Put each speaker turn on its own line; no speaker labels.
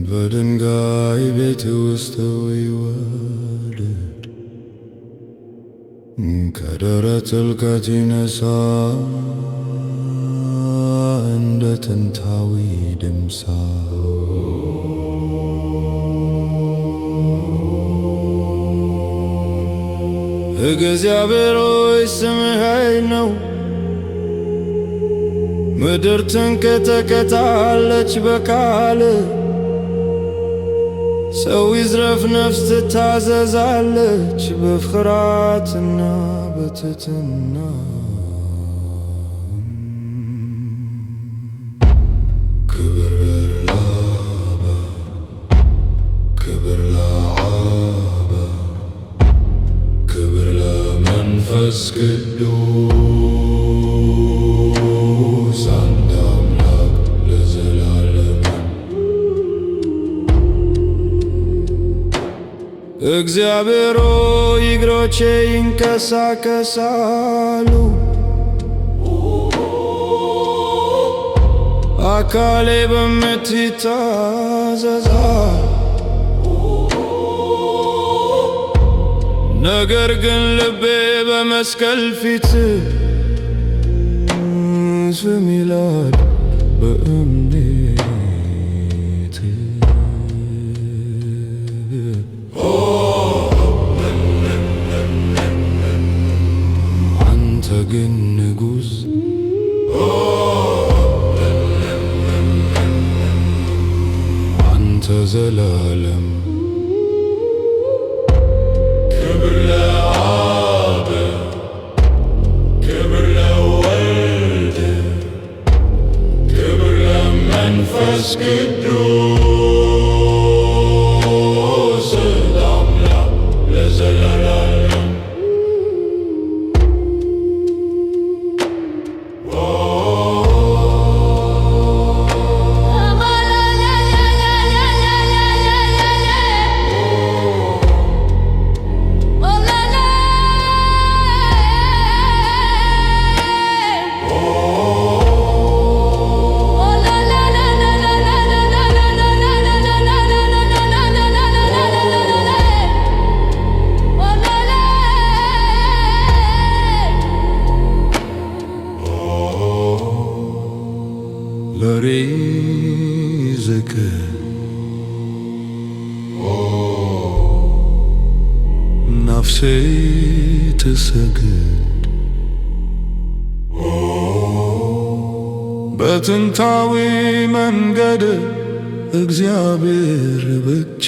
በድንጋይ ቤት ውስጥ ይወለድ ከደረት ጥልቀት ይነሳ እንደ ጥንታዊ ድምሳ እግዚአብሔር ሆይ ስምህ ኃይል ነው። ምድር ትንቀጠቀጣለች በቃል ሰው ይዝረፍ ነፍስ ትታዘዛለች በፍርሃትና በትሕትና ክብር ለአብ ክብር ለአብ ክብር ለመንፈስ ቅዱስ አንድ አምላክ ለዘላለም እግዚአብሔር ሆይ እግሮቼ ይንቀሳቀሳሉ አካሌ በምትህ ይታዘዛል ነገር ግን ልቤ በመስቀል ፊት ዝም ይላል በእምነት አንተ ግን ንጉሥ አንተ ዘላለም ክብር ለአብ ክብር ለወልድ ክብር ለመንፈስ ቅዱስ ለአምላክ ለዘላለም ለሪዝቅ ነፍሴ ትሰግድ በጥንታዊ መንገድ እግዚአብሔር ብቻ